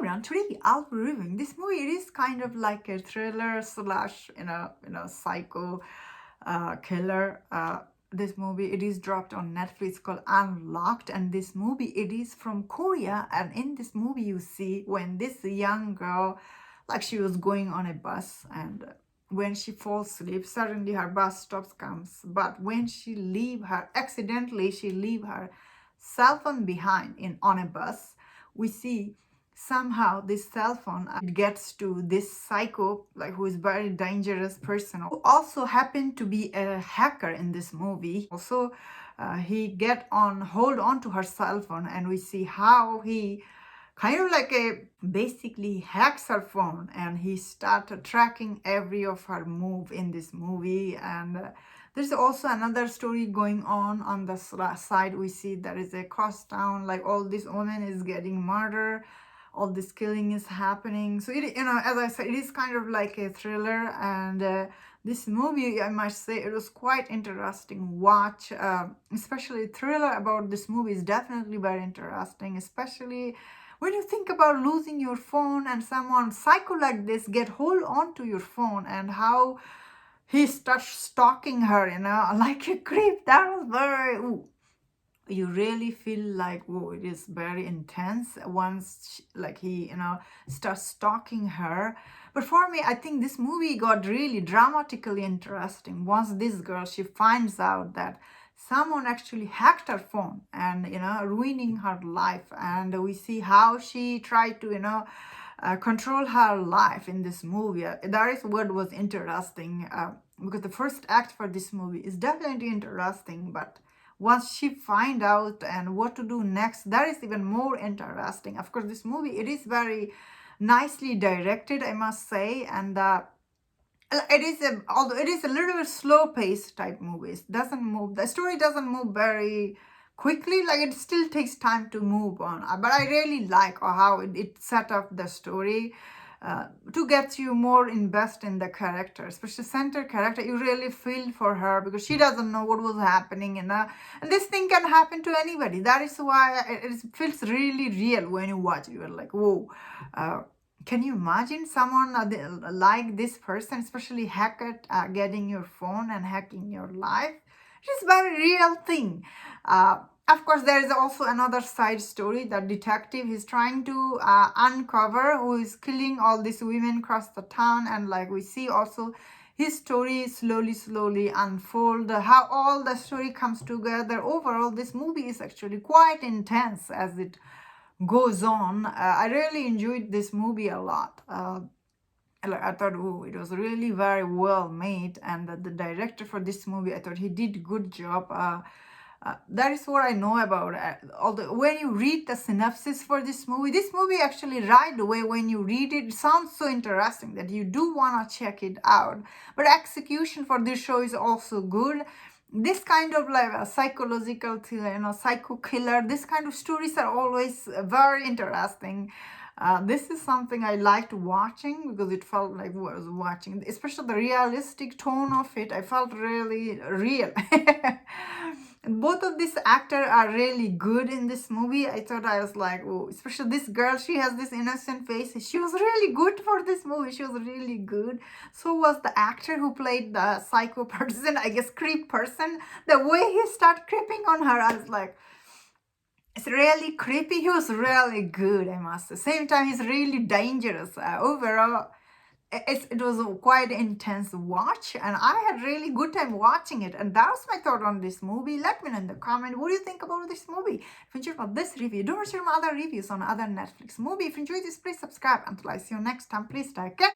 everyone, today I'll be reviewing this movie. It is kind of like a thriller slash, psycho killer. This movie, it is dropped on Netflix called Unlocked, and this movie, it is from Korea. And in this movie, you see when this young girl, like she was going on a bus, and when she falls asleep, suddenly her bus stops comes. But when she accidentally she leave her cell phone behind in on a bus. We see somehow this cell phone it gets to this psycho, like who is very dangerous person, who also happened to be a hacker in this movie. Also, he get on hold on to her cell phone, and we see how he kind of like a basically hacks her phone, and he started tracking every of her move in this movie. And there's also another story going on the side. We see there is a cost town, like all this woman is getting murdered, all this killing is happening. So it, as I said, it is kind of like a thriller. And this movie, I must say, it was quite interesting watch. Especially thriller about this movie is definitely very interesting, especially when you think about losing your phone and someone psycho like this get hold on to your phone, and how he starts stalking her, like a creep. That was very, ooh, you really feel like, whoa, it is very intense once like he starts stalking her. But for me, I think this movie got really dramatically interesting once this girl, she finds out that someone actually hacked her phone and ruining her life. And we see how she tried to control her life in this movie. That is what was interesting, because the first act for this movie is definitely interesting, but once she find out and what to do next, that is even more interesting. Of course, this movie, it is very nicely directed, I must say. And it is although it is a little bit slow paced type movies, doesn't move, the story doesn't move very quickly, like it still takes time to move on. But I really like how it set up the story to get you more invested in the character, especially center character. You really feel for her because she doesn't know what was happening, and this thing can happen to anybody. That is why it feels really real when you watch it. You're like, whoa. Can you imagine someone like this person, especially hacker, getting your phone and hacking your life? It is a very real thing. Of course, there is also another side story. That detective is trying to uncover who is killing all these women across the town. And like we see also his story slowly unfold, how all the story comes together. Overall, this movie is actually quite intense as it goes on. I really enjoyed this movie a lot. I thought, oh, it was really very well made, and the director for this movie, I thought he did good job. That is what I know about it. Although when you read the synopsis for this movie actually right away when you read it, it sounds so interesting that you do want to check it out. But execution for this show is also good. This kind of like a psychological, psycho killer, this kind of stories are always very interesting. This is something I liked watching because it felt like I was watching, especially the realistic tone of it. I felt really real. Both of these actors are really good in this movie. I thought, I was like, oh, especially this girl, she has this innocent face. She was really good for this movie. She was really good. So was the actor who played the psycho person, I guess creep person. The way he started creeping on her, I was like, it's really creepy. He was really good, I must say. Same time, he's really dangerous. Overall, it was a quite intense watch, and I had really good time watching it. And that was my thought on this movie. Let me know in the comment, what do you think about this movie? If you enjoyed this review, don't share my other reviews on other Netflix movie. If you enjoyed this, please subscribe. Until I see you next time, please take care.